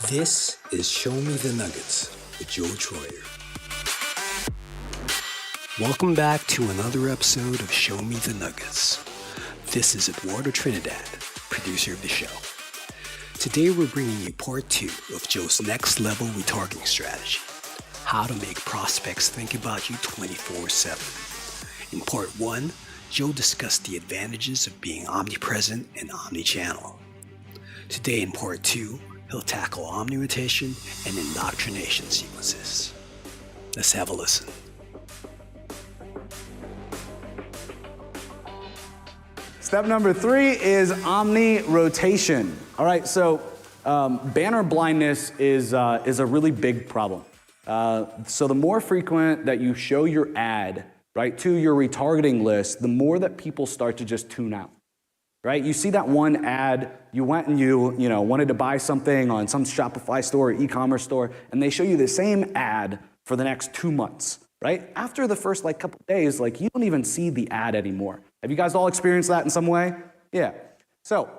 This is Show Me the Nuggets with Joe Troyer. Welcome back to another episode of Show Me the Nuggets. This is Eduardo Trinidad, producer of the show. Today we're bringing you part 2 of Joe's next level retargeting strategy, how to make prospects think about you 24/7. In part 1, Joe discussed the advantages of being omnipresent and omnichannel. Today in part 2, he'll tackle Omni-rotation and Indoctrination sequences. Let's have a listen. Step number 3 is Omni-rotation. All right, so banner blindness is a really big problem. So the more frequent that you show your ad, right, to your retargeting list, the more that people start to just tune out. Right? You see that one ad, you went and you wanted to buy something on some Shopify store or e-commerce store, and they show you the same ad for the next 2 months, right? After the first couple days, you don't even see the ad anymore. Have you guys all experienced that in some way? Yeah. So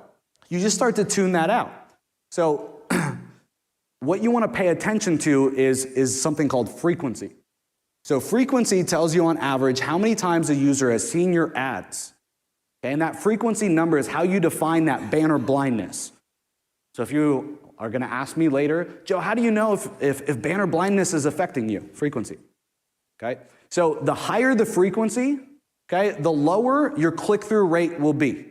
you just start to tune that out. So what you want to pay attention to is something called frequency. So frequency tells you on average how many times a user has seen your ads. Okay, and that frequency number is how you define that banner blindness. So if you are going to ask me later, Joe, how do you know if banner blindness is affecting you? Frequency. Okay, so the higher the frequency, okay, the lower your click-through rate will be,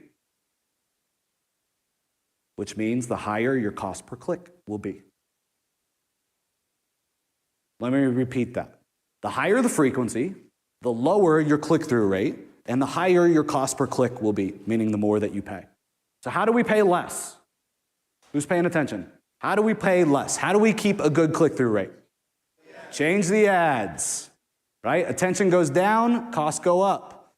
which means the higher your cost per click will be. Let me repeat that. The higher the frequency, the lower your click-through rate, and the higher your cost per click will be, meaning the more that you pay. So how do we pay less? Who's paying attention? How do we pay less? How do we keep a good click-through rate? Change the ads, right? Attention goes down, costs go up.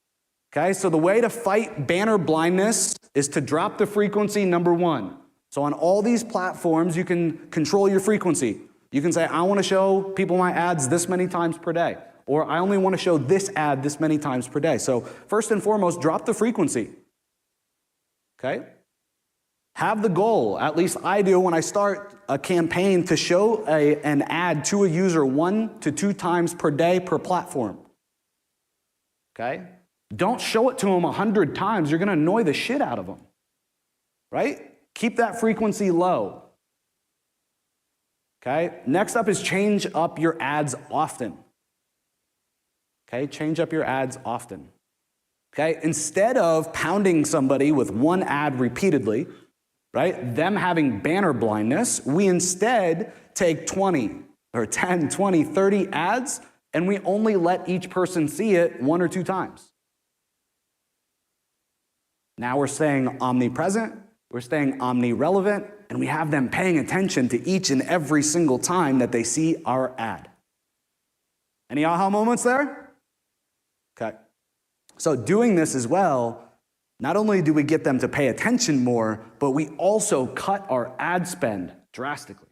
Okay, so the way to fight banner blindness is to drop the frequency, number 1. So on all these platforms, you can control your frequency. You can say, I want to show people my ads this many times per day. Or I only want to show this ad this many times per day. So first and foremost, drop the frequency. Okay? Have the goal, at least I do when I start a campaign, to show an ad to a user 1 to 2 times per day per platform. Okay? Don't show it to them 100 times. You're going to annoy the shit out of them. Right? Keep that frequency low. Okay? Next up is change up your ads often. Okay, change up your ads often. Okay, instead of pounding somebody with one ad repeatedly, right, them having banner blindness, we instead take 20 or 10, 20, 30 ads, and we only let each person see it 1 or 2 times. Now we're staying omnipresent, we're staying omni-relevant, and we have them paying attention to each and every single time that they see our ad. Any aha moments there? Okay. So doing this as well, not only do we get them to pay attention more, but we also cut our ad spend drastically.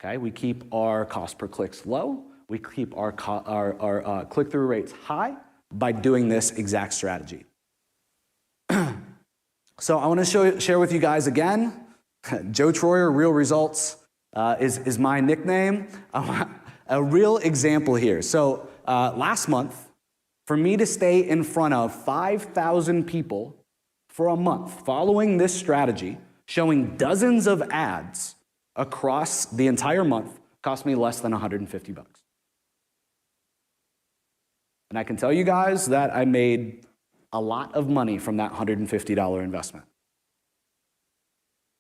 Okay, we keep our cost per clicks low, we keep our click-through rates high by doing this exact strategy. So I want to share with you guys again, Joe Troyer, Real Results is my nickname. A real example here. So last month, for me to stay in front of 5,000 people for a month following this strategy, showing dozens of ads across the entire month, cost me less than $150. And I can tell you guys that I made a lot of money from that $150 investment.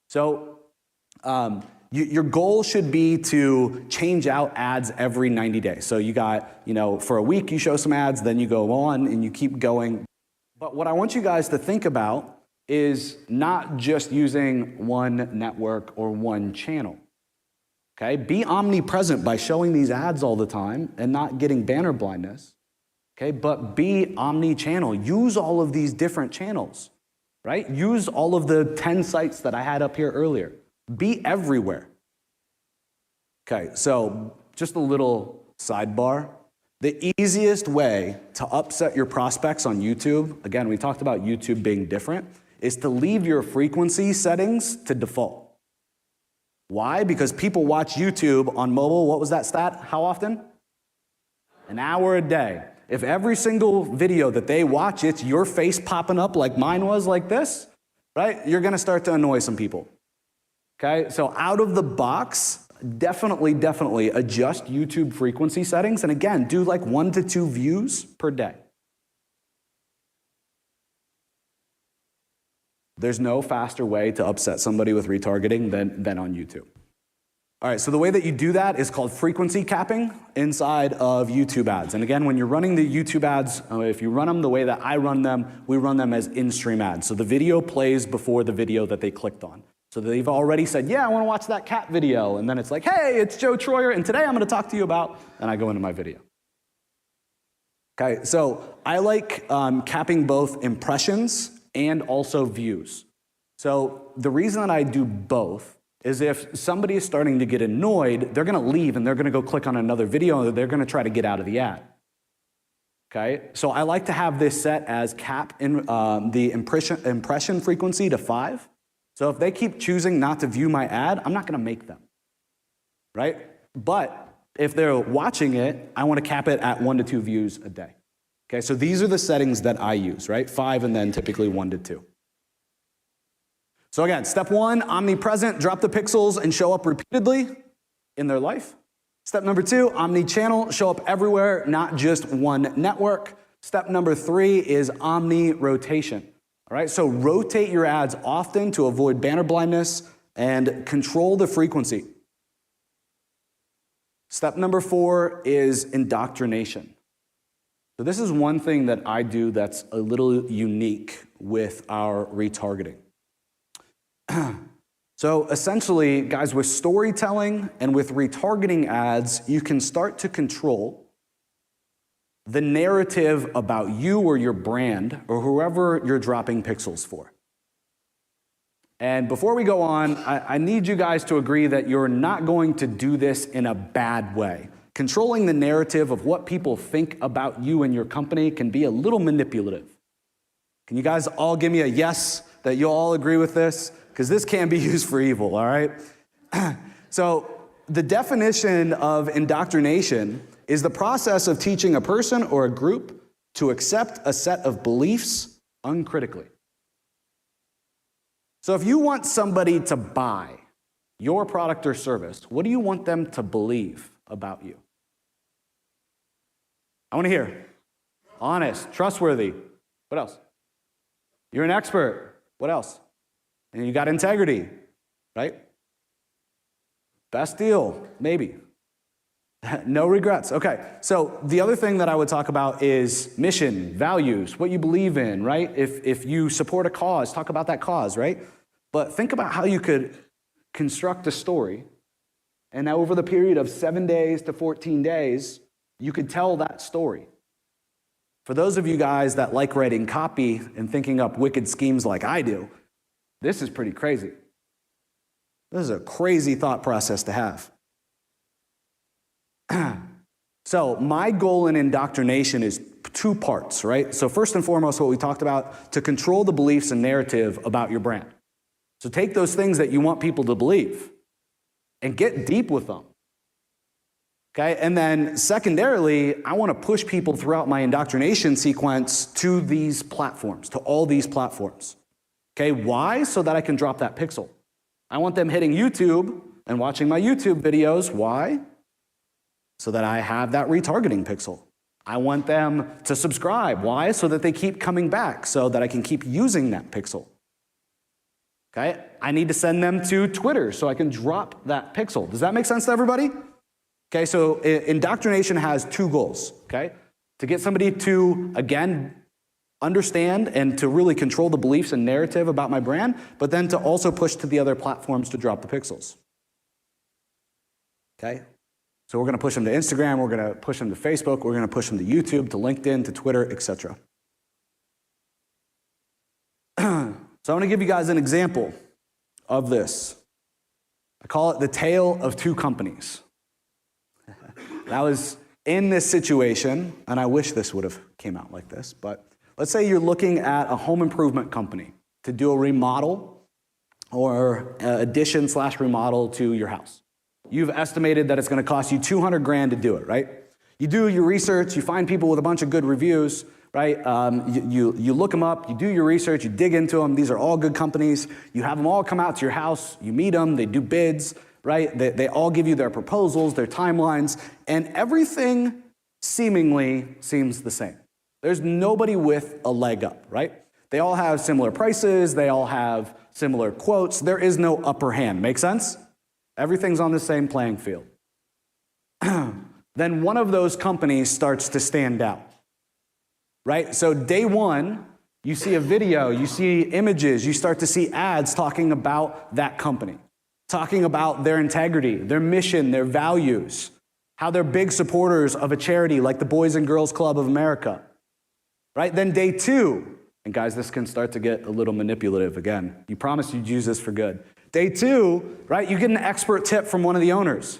So your goal should be to change out ads every 90 days. So you got, for a week you show some ads, then you go on and you keep going. But what I want you guys to think about is not just using one network or one channel. Okay? Be omnipresent by showing these ads all the time and not getting banner blindness. Okay? But be omni-channel. Use all of these different channels, right? Use all of the 10 sites that I had up here earlier. Be everywhere. Okay, so just a little sidebar. The easiest way to upset your prospects on YouTube, again, we talked about YouTube being different, is to leave your frequency settings to default. Why? Because people watch YouTube on mobile, what was that stat? How often? An hour a day. If every single video that they watch, it's your face popping up like mine was like this, right? You're gonna start to annoy some people. Okay, so out of the box, definitely adjust YouTube frequency settings. And again, do like 1 to 2 views per day. There's no faster way to upset somebody with retargeting than on YouTube. All right, so the way that you do that is called frequency capping inside of YouTube ads. And again, when you're running the YouTube ads, if you run them the way that I run them, we run them as in-stream ads. So the video plays before the video that they clicked on. So they've already said, yeah, I want to watch that cat video. And then it's like, hey, it's Joe Troyer, and today I'm going to talk to you about, and I go into my video. Okay, so I like capping both impressions and also views. So the reason that I do both is if somebody is starting to get annoyed, they're going to leave and they're going to go click on another video and they're going to try to get out of the ad. Okay, so I like to have this set as cap in the impression frequency to 5. So if they keep choosing not to view my ad, I'm not going to make them, right? But if they're watching it, I want to cap it at 1 to 2 views a day. Okay, so these are the settings that I use, right? 5 and then typically 1 to 2. So again, step 1, omnipresent, drop the pixels and show up repeatedly in their life. Step number 2, omnichannel, show up everywhere, not just one network. Step number 3 is omni-rotation. All right, so rotate your ads often to avoid banner blindness and control the frequency. Step number 4 is indoctrination. So this is one thing that I do that's a little unique with our retargeting. So essentially, guys, with storytelling and with retargeting ads, you can start to control the narrative about you or your brand or whoever you're dropping pixels for. And before we go on, I need you guys to agree that you're not going to do this in a bad way. Controlling the narrative of what people think about you and your company can be a little manipulative. Can you guys all give me a yes that you'll all agree with this? Because this can be used for evil, all right? So the definition of indoctrination is the process of teaching a person or a group to accept a set of beliefs uncritically. So if you want somebody to buy your product or service, what do you want them to believe about you? I want to hear. Honest, trustworthy. What else? You're an expert. What else? And you got integrity, right? Best deal, maybe. No regrets. Okay, so the other thing that I would talk about is mission, values, what you believe in, right? If you support a cause, talk about that cause, right? But think about how you could construct a story, and over the period of 7 days to 14 days, you could tell that story. For those of you guys that like writing copy and thinking up wicked schemes like I do, this is pretty crazy. This is a crazy thought process to have. So my goal in indoctrination is 2 parts, right? So first and foremost, what we talked about, to control the beliefs and narrative about your brand. So take those things that you want people to believe and get deep with them. Okay, and then secondarily, I want to push people throughout my indoctrination sequence to these platforms, to all these platforms. Okay, why? So that I can drop that pixel. I want them hitting YouTube and watching my YouTube videos. Why? So that I have that retargeting pixel. I want them to subscribe. Why? So that they keep coming back, so that I can keep using that pixel. Okay, I need to send them to Twitter so I can drop that pixel. Does that make sense to everybody? Okay, so indoctrination has 2 goals, okay? To get somebody to, again, understand and to really control the beliefs and narrative about my brand, but then to also push to the other platforms to drop the pixels. Okay? So we're going to push them to Instagram, we're going to push them to Facebook, we're going to push them to YouTube, to LinkedIn, to Twitter, etc. So I want to give you guys an example of this. I call it the tale of 2 companies. And I was in this situation, and I wish this would have came out like this, but let's say you're looking at a home improvement company to do a remodel or addition / remodel to your house. You've estimated that it's going to cost you 200 grand to do it, right? You do your research, you find people with a bunch of good reviews, right? You look them up, you do your research, you dig into them. These are all good companies. You have them all come out to your house, you meet them, they do bids, right? They all give you their proposals, their timelines, and everything seemingly seems the same. There's nobody with a leg up, right? They all have similar prices, they all have similar quotes. There is no upper hand. Make sense? Everything's on the same playing field. Then one of those companies starts to stand out, right? So day one, you see a video, you see images, you start to see ads talking about that company, talking about their integrity, their mission, their values, how they're big supporters of a charity like the Boys and Girls Club of America, right? Then day two, and guys, this can start to get a little manipulative again. You promised you'd use this for good. Day two, right, you get an expert tip from one of the owners,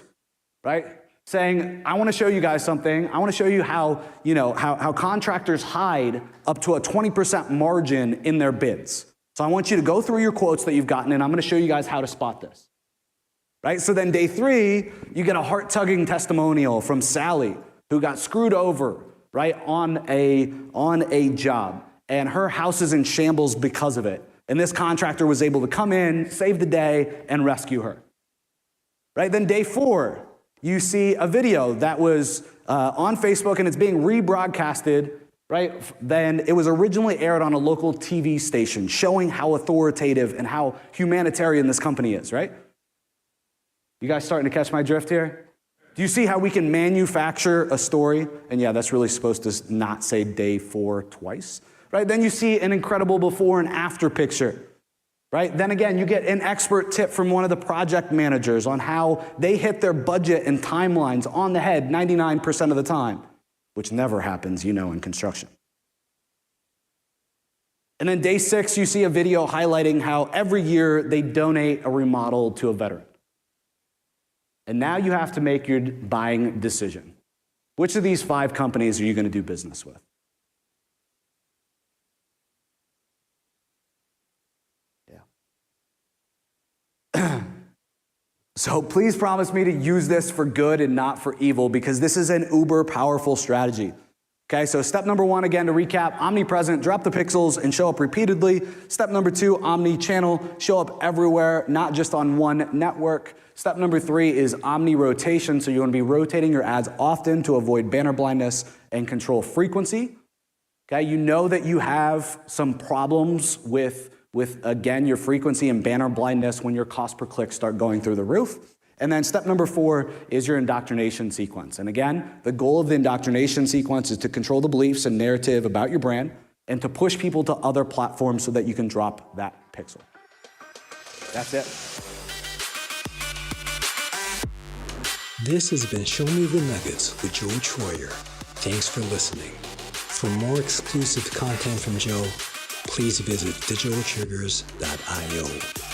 right? Saying, I want to show you guys something. I want to show you how, how contractors hide up to a 20% margin in their bids. So I want you to go through your quotes that you've gotten, and I'm going to show you guys how to spot this. Right? So then day three, you get a heart-tugging testimonial from Sally, who got screwed over, right, on a job, and her house is in shambles because of it. And this contractor was able to come in, save the day, and rescue her. Right? Then day four, you see a video that was on Facebook and it's being rebroadcasted, right? Then it was originally aired on a local TV station showing how authoritative and how humanitarian this company is, right? You guys starting to catch my drift here? Do you see how we can manufacture a story? And yeah, that's really supposed to not say day four twice, right? Then you see an incredible before and after picture. Right? Then again, you get an expert tip from one of the project managers on how they hit their budget and timelines on the head 99% of the time, which never happens, in construction. And then day six, you see a video highlighting how every year they donate a remodel to a veteran. And now you have to make your buying decision. Which of these 5 companies are you going to do business with? So please promise me to use this for good and not for evil, because this is an uber powerful strategy. Okay, so step number 1, again, to recap, omnipresent, drop the pixels and show up repeatedly. Step number 2, omnichannel, show up everywhere, not just on one network. Step number 3 is omni-rotation, so you want to be rotating your ads often to avoid banner blindness and control frequency. Okay, you know that you have some problems with again, your frequency and banner blindness when your cost per click start going through the roof. And then step number 4 is your indoctrination sequence. And again, the goal of the indoctrination sequence is to control the beliefs and narrative about your brand and to push people to other platforms so that you can drop that pixel. That's it. This has been Show Me the Nuggets with Joe Troyer. Thanks for listening. For more exclusive content from Joe, please visit digitaltriggers.io.